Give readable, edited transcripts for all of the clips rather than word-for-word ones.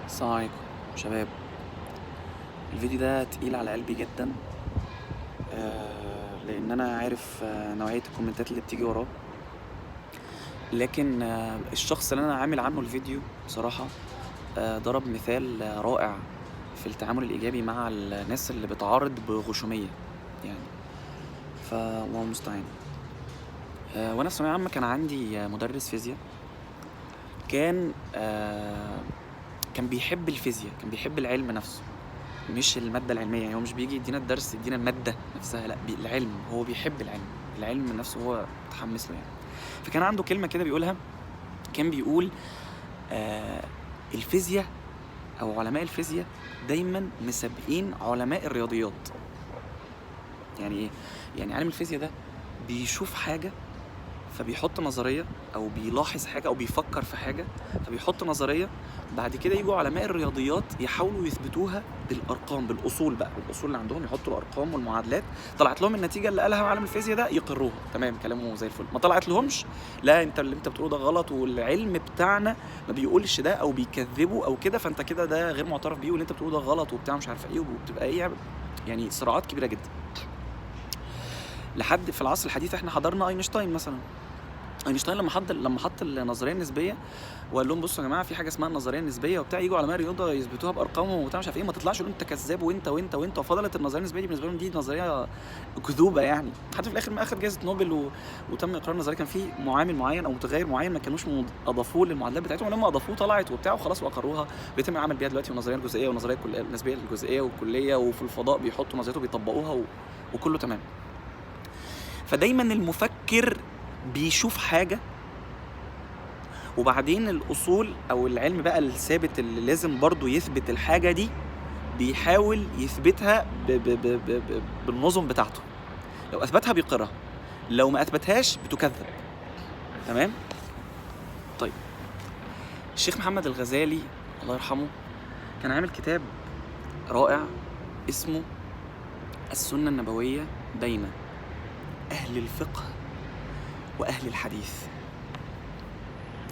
السلام عليكم شباب. الفيديو ده تقيل على قلبي جدا. لان انا عارف نوعية الكومنتات اللي بتيجي وراه، لكن الشخص اللي انا عامل عنه الفيديو بصراحة ضرب مثال رائع في التعامل الايجابي مع الناس اللي بتعارض بغشومية يعني. والله المستعان. وانا في ثانوية عامة كان عندي مدرس فيزياء، كان كان بيحب الفيزياء، كان بيحب العلم نفسه، مش المادة العلمية. يعني هو مش بيجي يدينا الدرس يدينا المادة نفسها، لا العلم، هو بيحب العلم نفسه، هو متحمس له يعني. فكان عنده كلمة كده بيقولها، كان بيقول الفيزياء أو علماء الفيزياء دايما مسابقين علماء الرياضيات. يعني إيه؟ يعني عالم الفيزياء ده بيشوف حاجة فبيحط نظرية، أو بيلاحظ حاجة أو بيفكر في حاجة فبيحط نظرية، بعد كده يجوا علماء الرياضيات يحاولوا يثبتوها بالأرقام، بالأصول بقى، بالأصول اللي عندهم، يحطوا الأرقام والمعادلات، طلعت لهم النتيجة اللي قالها عالم الفيزياء ده يقروها، تمام كلامه زي الفل. ما طلعت لهمش، لا انت اللي انت بتقوله ده غلط، والعلم بتاعنا ما بيقولش ده، او بيكذبه او كده، فانت كده ده غير معترف بيه، واللي انت بتقوله ده غلط وبتاع مش عارفه ايه، وبتبقى ايه يعني صراعات كبيرة جدا. لحد في العصر الحديث احنا حضرنا اينشتاين مثلا. اينشتاين لما حط النظريه النسبيه وقال لهم بصوا يا جماعه في حاجه اسمها النظريه النسبيه وبتاع، يجوا علماء الرياضه يثبتوها بارقامهم وبتاع مش عارف ايه، ما تطلعش تقول انت كذاب وانت وفضلت النظريه النسبيه دي بالنسبه لهم دي نظريه كذوبه يعني. حتى في الاخر ما اخذ جائزه نوبل وتم اقرار النظريه، كان في معامل معين او متغير معين ما كانوش اضافوه للمعادلات بتاعتهم، ولما اضافوه طلعت وبتاع وخلاص واقروها، بيتم العمل بيها دلوقتي. والنظريه الجزئيه والنظريه النسبيه الجزئيه والكليه، وفي الفضاء بيحطوا نظريته بيطبقوها وكله تمام. فدايما المفكر بيشوف حاجه، وبعدين الأصول أو العلم بقى الثابت اللي لازم برضو يثبت الحاجة دي، بيحاول يثبتها بالنظم بتاعته. لو أثبتها بيقرها، لو ما أثبتهاش بتكذب. تمام؟ طيب، الشيخ محمد الغزالي الله يرحمه كان عامل كتاب رائع اسمه السنة النبوية بين أهل الفقه وأهل الحديث.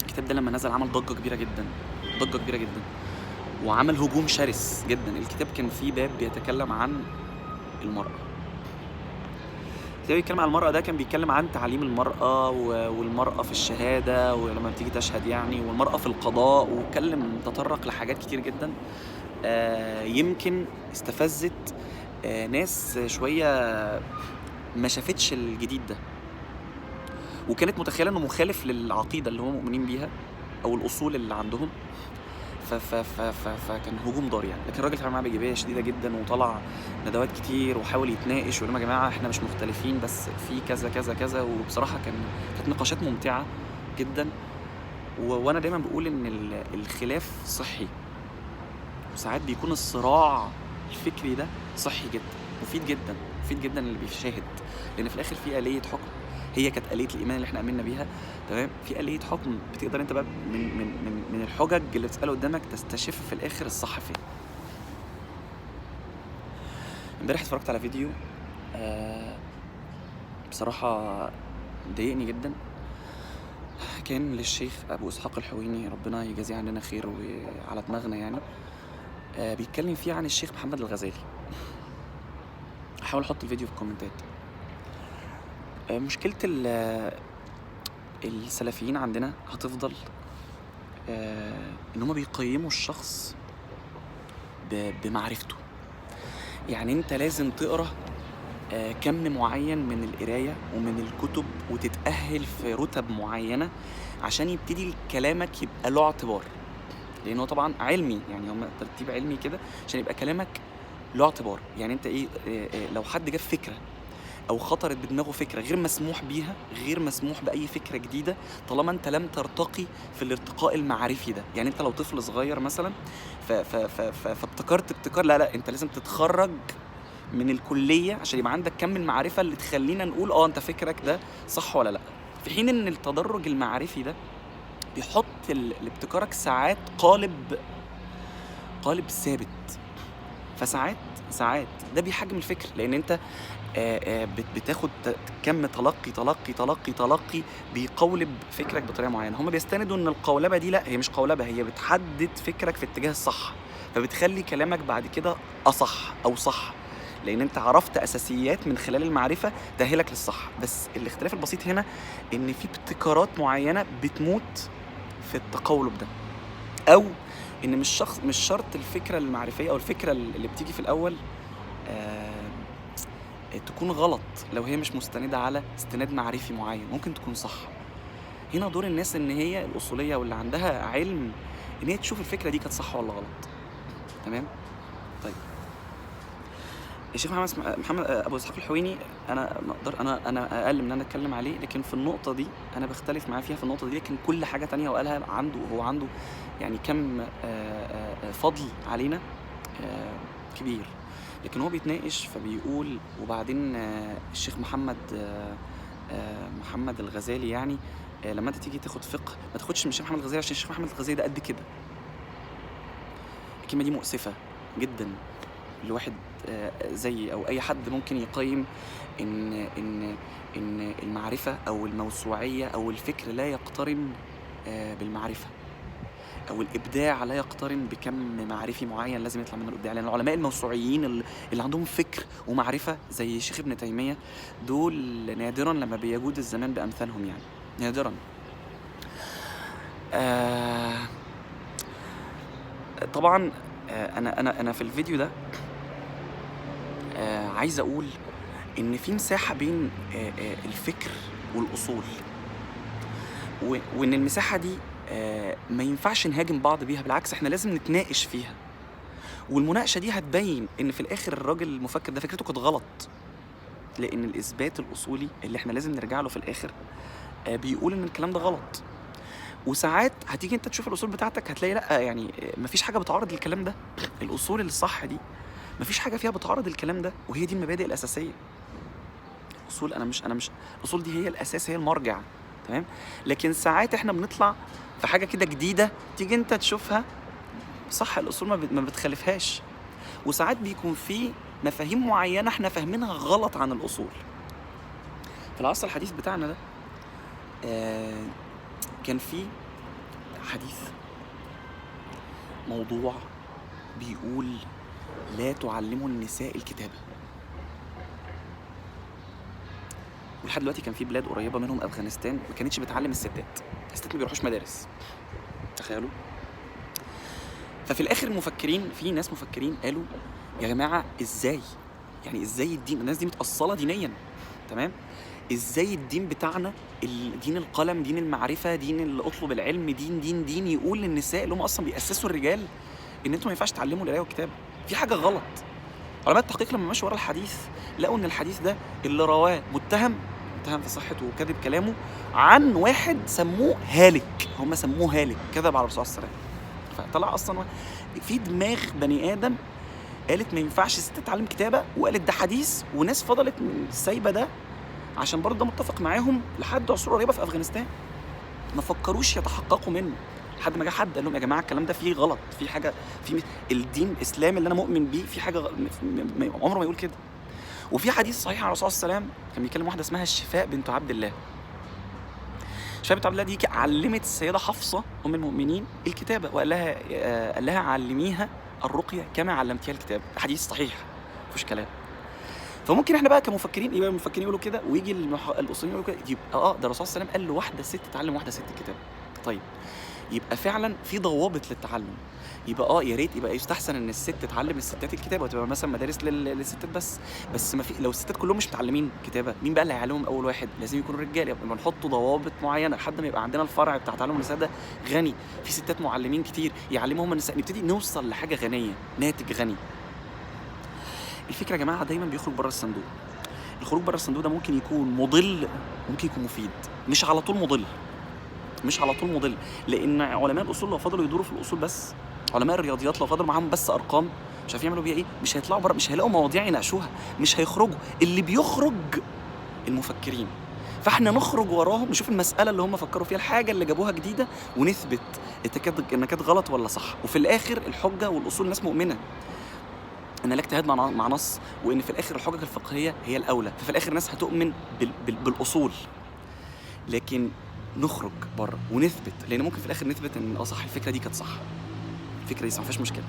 الكتاب ده لما نزل عمل ضجة كبيرة جدا، ضجة كبيرة جدا، وعمل هجوم شرس جدا. الكتاب كان فيه باب بيتكلم عن المرأة. الكتاب بيتكلم عن المرأة ده، كان بيتكلم عن تعليم المرأة والمرأة في الشهادة ولما بتيجي تشهد يعني، والمرأة في القضاء، واتكلم تطرق لحاجات كتير جدا يمكن استفزت ناس شوية ما شافتش الجديد ده، وكانت متخيلة انه مخالف للعقيدة اللي هم مؤمنين بيها او الاصول اللي عندهم. فكان هجوم ضار يعني. لكن الراجل اتعامل معاه بإيجابية شديدة جدا، وطلع ندوات كتير وحاول يتناقش ويقول لهم يا جماعة احنا مش مختلفين، بس في كذا كذا كذا. وبصراحة كانت نقاشات ممتعة جدا. وانا دايما بقول ان الخلاف صحي، وساعات بيكون الصراع الفكري ده صحي جدا، مفيد جدا، مفيد جدا اللي بيشاهد، لان في الاخر في آلية حكم، هي كانت آلية الإيمان اللي احنا آمنا بيها. تمام، في آلية حكم بتقدر انت بقى من الحجج اللي بتسأله قدامك تستشف في الآخر الصح فين. امبارح اتفرجت على فيديو بصراحة ضايقني جدا، كان للشيخ أبو إسحاق الحويني، ربنا يجازيه عننا خير وعلى دماغنا يعني. بيتكلم فيه عن الشيخ محمد الغزالي. هحاول احط الفيديو في الكومنتات. مشكلة السلفيين عندنا هتفضل ان هم بيقيموا الشخص بمعرفته. يعني انت لازم تقرأ كم معين من القراية ومن الكتب، وتتأهل في رتب معينة عشان يبتدي كلامك يبقى له اعتبار، لانه طبعا علمي يعني، هم ترتيب علمي كده عشان يبقى كلامك له اعتبار. يعني انت ايه، لو حد جاب فكرة او خطرت بدماغه فكره غير مسموح بيها، غير مسموح باي فكره جديده طالما انت لم ترتقي في الارتقاء المعرفي ده. يعني انت لو طفل صغير مثلا فابتكرت ابتكار، لا انت لازم تتخرج من الكليه عشان يبقى عندك كم المعرفه اللي تخلينا نقول انت فكرك ده صح ولا لا. في حين ان التدرج المعرفي ده بيحط لابتكارك ساعات قالب ثابت، فساعات ده بيحجم الفكر، لان انت بتاخد كم تلقي بيقولب فكرك بطريقه معينه. هم بيستندوا ان القولبه دي لا، هي مش قولبه، هي بتحدد فكرك في اتجاه الصح، فبتخلي كلامك بعد كده اصح او صح، لان انت عرفت اساسيات من خلال المعرفه تأهلك للصح. بس الاختلاف البسيط هنا ان في ابتكارات معينه بتموت في التقولب ده، او ان مش شرط الفكره المعرفيه او الفكره اللي بتيجي في الاول تكون غلط لو هي مش مستندة على استناد معرفي معين، ممكن تكون صح. هنا دور الناس ان هي الاصولية واللي عندها علم ان هي تشوف الفكرة دي كانت صح ولا غلط. تمام. طيب الشيخ محمد ابو اسحاق الحويني، انا انا اقل من انا اتكلم عليه، لكن في النقطة دي انا بختلف معاه فيها في النقطة دي، لكن كل حاجة تانية وقالها هو عنده يعني كم فضل علينا كبير. لكن هو بيتناقش فبيقول، وبعدين الشيخ محمد الغزالي يعني لما انت تيجي تاخد فقه ما تاخدش من الشيخ محمد الغزالي، عشان الشيخ محمد الغزالي ده قد كده. الكلمة دي مؤسفة جدا لواحد زي او اي حد ممكن يقيم ان المعرفة او الموسوعية او الفكر لا يقترن بالمعرفة، او الابداع لا يقترن بكم معرفي معين لازم يطلع منه الابداع. لان العلماء الموسوعيين اللي عندهم فكر ومعرفه زي الشيخ ابن تيميه دول نادرا لما بيجود الزمان بامثالهم، يعني نادرا. طبعا انا في الفيديو ده عايز اقول ان في مساحه بين الفكر والاصول، وان المساحه دي ما ينفعش نهاجم بعض بيها، بالعكس احنا لازم نتناقش فيها. والمناقشه دي هتبين ان في الاخر الراجل المفكر ده فكرته كانت غلط، لان الاثبات الاصولي اللي احنا لازم نرجع له في الاخر بيقول ان الكلام ده غلط. وساعات هتيجي انت تشوف الاصول بتاعتك هتلاقي لا، يعني مفيش حاجه بتعارض الكلام ده. الاصول الصح دي مفيش حاجه فيها بتعارض الكلام ده، وهي دي المبادئ الاساسيه. اصول انا مش الاصول دي هي الاساس، هي المرجع. تمام. لكن ساعات احنا بنطلع في حاجه كده جديده تيجي انت تشوفها صح، الاصول ما بتخالفهاش. وساعات بيكون في مفاهيم معينه احنا فاهمينها غلط عن الاصول. في العصر الحديث بتاعنا ده كان في حديث موضوع بيقول لا تعلموا النساء الكتابه. ولحد دلوقتي كان في بلاد قريبه منهم افغانستان ما كانتش بتعلم الستات ما بيروحوش مدارس، تخيلوا. ففي الاخر المفكرين، في ناس مفكرين قالوا يا جماعه ازاي، يعني ازاي الدين، الناس دي متأصلة دينيا، تمام، ازاي الدين بتاعنا، دين القلم، دين المعرفه، دين اللي اطلب العلم، دين يقول للنساء اللي هم اصلا بيأسسوا الرجال ان انتوا ما ينفعش تعلموا القرايه والكتابه؟ في حاجه غلط. علماء التحقيق لما مشوا ورا الحديث لقوا ان الحديث ده اللي رواه متهم في صحته وكذب كلامه عن واحد سموه هالك، هم سموه هالك، كذب على الرسول صلى الله عليه وسلم. فطلع اصلا في دماغ بني ادم قالت ما ينفعش الست تتعلم كتابه، وقالت ده حديث، وناس فضلت سايبه ده عشان برضه ده متفق معاهم لحد عصور قريبه في افغانستان، ما فكروش يتحققوا منه لحد ما جه حد قال لهم يا جماعه الكلام ده فيه غلط، في حاجه، في الدين الاسلامي اللي انا مؤمن بيه في حاجه عمره ما يقول كده. وفي حديث صحيح عن الرسول صلى الله عليه وسلم كان بيكلم واحده اسمها الشفاء بنت عبد الله. الشفاء بنت عبد الله دي علمت السيده حفصه ام المؤمنين الكتابه، وقال لها علميها الرقيه كما علمتيها الكتابه. حديث صحيح مفيش كلام. فممكن احنا بقى كمفكرين يبقى المفكرين يقولوا كده، ويجي الاصوليين يقولوا كده، يبقى ده الرسول صلى الله عليه وسلم قال لواحده ست تعلم واحده ست الكتابه. طيب يبقى فعلا في ضوابط للتعلم، يبقى يا ريت يبقى يستحسن ان الست تتعلم الستات الكتابه وتبقى مثلا مدارس للستات بس ما في، لو الستات كلهم مش متعلمين كتابه مين بقى اللي هيعلمهم؟ اول واحد لازم يكونوا رجاله، يبقى نحط ضوابط معينه لحد ما يبقى عندنا الفرع بتاع تعلم النساء ده غني، في ستات معلمين كتير يعلمهم النساء، نبتدي نوصل لحاجه غنيه، ناتج غني. الفكره يا جماعه دايما بيخرج بره الصندوق. الخروج بره الصندوق ده ممكن يكون مضل، ممكن يكون مفيد، مش على طول مضل، لان علماء الاصول لو فضلوا يدوروا في الاصول بس، علماء الرياضيات لو فضلوا معاهم بس ارقام مش عارفين يعملوا بيها ايه، مش هيطلعوا بره، مش هيلاقوا مواضيع يناقشوها، مش هيخرجوا. اللي بيخرج المفكرين، فاحنا نخرج وراهم نشوف المساله اللي هم فكروا فيها، الحاجه اللي جابوها جديده، ونثبت ان كانت غلط ولا صح. وفي الاخر الحجه والاصول الناس مؤمنه. ان لا اجتهاد مع نص، وان في الاخر الحجج الفقهيه هي الاولى، ففي الاخر الناس هتؤمن بالاصول. لكن نخرج بره ونثبت، لان ممكن في الاخر نثبت ان صح الفكره دي كانت صح، الفكره دي ما فيهاش مشكله.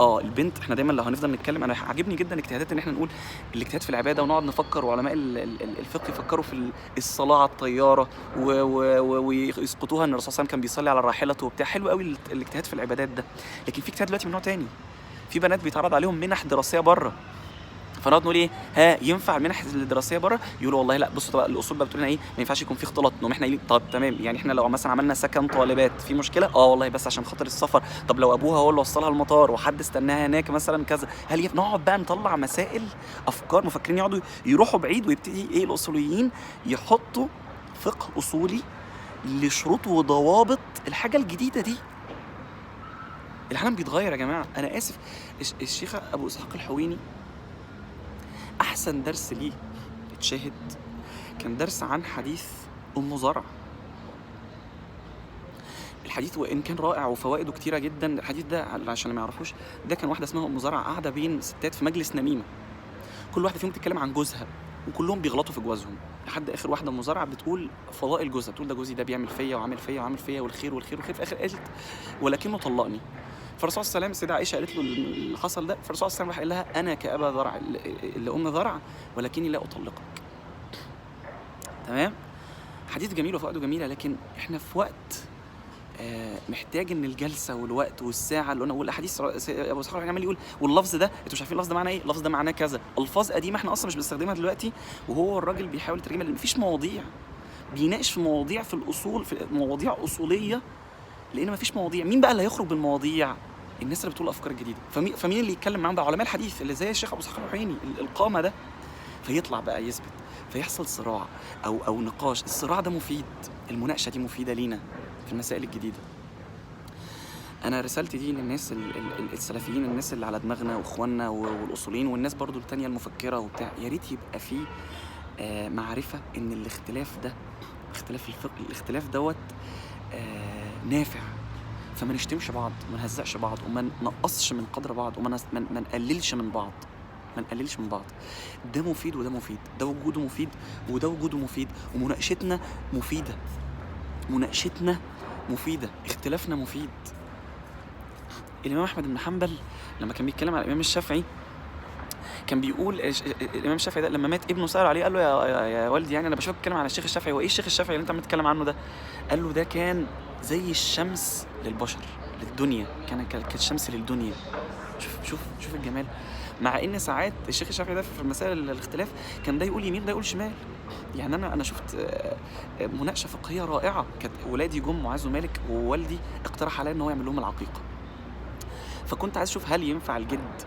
البنت احنا دايما لو هنفضل نتكلم، انا عاجبني جدا اجتهادات ان احنا نقول الاجتهاد في العباده، ونقعد نفكر، وعلماء الفقه يفكروا في الصلاه على الطياره ويسقطوها ان الرسول صلى الله عليه وسلم كان بيصلي على راحلته وبتاع. حلو قوي الاجتهاد في العبادات ده. لكن في اجتهاد دلوقتي من نوع تاني، في بنات بيتعرض عليهم منح دراسيه بره، فنقعد نقول ايه، ينفع المنح الدراسيه بره؟ يقولوا والله لا، بصوا بقى الاصول بقى بتقول لنا ايه، ما ينفعش يكون في اختلاط. نقوم احنا ايه، طب تمام، يعني احنا لو مثلا عملنا سكن طالبات في مشكله؟ والله بس عشان خاطر السفر. طب لو ابوها هو اللي وصلها المطار وحد استناها هناك مثلا كذا، هل نقعد بقى نطلع مسائل، افكار، مفكرين يقعدوا يروحوا بعيد، ويبتدي ايه الاصوليين يحطوا فقه اصولي لشروط وضوابط الحاجه الجديده دي. العالم بيتغير يا جماعه. انا اسف، الشيخ ابو اسحاق الحويني احسن درس ليه اتشاهد كان درس عن حديث ام زرع. الحديث وان كان رائع وفوائده كتيره جدا، الحديث ده عشان ما يعرفوش، ده كان واحده اسمها ام زرع قاعده بين ستات في مجلس نميمه، كل واحده فيهم بتتكلم عن جوزها، وكلهم بيغلطوا في جوازهم، لحد اخر واحده ام زرع بتقول فضائل جوزها، بتقول ده جوزي ده بيعمل فيا وعامل فيا وعامل فيا والخير والخير والخير، في اخر قالت ولكنه طلقني. فالرسول صلى الله عليه وسلم، السيده عائشه قالت له اللي حصل ده، فالرسول صلى الله عليه وسلم راح قال لها انا كابا زرع اللي ام زرع، ولكني لا اطلقك. تمام. حديث جميل وفوائده جميله، لكن احنا في وقت محتاج ان الجلسه والوقت والساعه اللي انا اقول احاديث ابو اسحاق عمال يقول، واللفظ ده انتوا مش عارفين اللفظ ده معناه ايه، اللفظ ده معناه كذا، الفاظ قديمه احنا اصلا مش بنستخدمها دلوقتي، وهو الراجل بيحاول يترجمها، لان مفيش مواضيع، بيناقش في مواضيع في الاصول، في مواضيع اصوليه، لان مفيش مواضيع. مين بقى اللي هيخرج بالمواضيع؟ الناس اللي بتقول افكار جديده. فمين اللي يتكلم معاهم بقى؟ علماء الحديث اللي زي الشيخ ابو اسحاق الحويني، القامه ده، فيطلع بقى يثبت، فيحصل صراع او نقاش. الصراع ده مفيد، المناقشه دي مفيده لينا في المسائل الجديده. انا رسالتي دي للناس السلفيين، الناس اللي على دماغنا واخواننا والاصوليين والناس برضو التانية المفكره وبتاع، يا ريت يبقى في معرفه ان الاختلاف ده، اختلاف الفقه، الاختلاف دوت نافع، فما نشتمش بعض وما نهزقش بعض وما نقصش من قدر بعض وما نقللش من بعض، ما نقللش من بعض. ده مفيد وده مفيد، ده وجوده مفيد وده وجوده مفيد، ومناقشتنا مفيده، مناقشتنا مفيده، اختلافنا مفيد. الامام احمد بن حنبل لما كان بيتكلم على الامام الشافعي كان بيقول، الامام الشافعي ده لما مات ابنه سأل عليه، قال له يا والدي، يعني انا بشوفك بتتكلم على الشيخ الشافعي، وايه الشيخ الشافعي اللي انت عم تتكلم عنه ده؟ قال له ده كان زي الشمس للبشر، للدنيا، كالشمس للدنيا. شوف الجمال. مع ان ساعات الشيخ الشافعي ده في مسائل الاختلاف كان ده يقول يمين ده يقول شمال. يعني انا شفت مناقشه فقهيه رائعه، كانت ولادي جم معاذ ومالك، ووالدي اقترح عليا ان هو يعمل لهم العقيقه، فكنت عايز اشوف هل ينفع الجد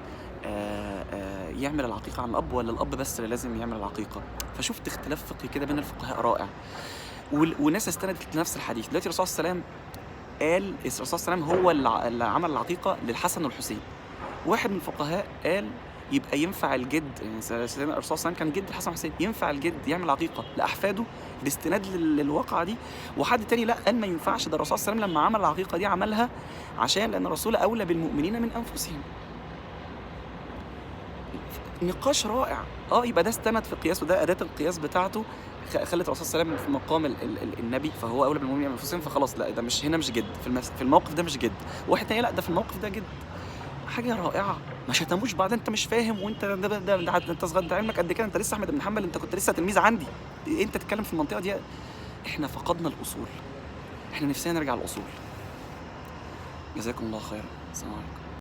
يعمل العقيقه عن الاب، ولا الاب بس اللي لازم يعمل العقيقه. فشفت اختلاف فقهي كده بين الفقهاء رائع، والناس استندت لنفس الحديث. دلوقتي الرسول صلى الله عليه وسلم قال، الرسول صلى الله عليه وسلم هو اللي عمل العقيقه للحسن والحسين. واحد من الفقهاء قال يبقى ينفع الجد، يعني سيدنا الرسول صلى الله عليه وسلم كان جد الحسن والحسين، ينفع الجد يعمل عقيقه لاحفاده باستناد للواقعه دي. وحد تاني لا، قال ما ينفعش، ده الرسول صلى الله عليه وسلم لما عمل العقيقه دي عملها عشان لان الرسول اولى بالمؤمنين من انفسهم. نقاش رائع. يبقى ده استند في القياس، وده اداه القياس بتاعته خلت الرسول صلى الله عليه وسلم في مقام النبي، فهو اولى بالمؤمنين من انفسهم، فخلاص لا، ده مش هنا، مش جد في الموقف ده، مش جد. واحد تاني لا، ده في الموقف ده جد. حاجه رائعه، ما شتموش بعض، انت مش فاهم، وانت ده انت صغير، ده علمك قد كده، انت لسه احمد بن حنبل، انت كنت لسه تلميذ عندي، انت تتكلم في المنطقه دي. احنا فقدنا الاصول، احنا نفسنا نرجع الاصول. جزاكم الله خيرا. السلام عليكم.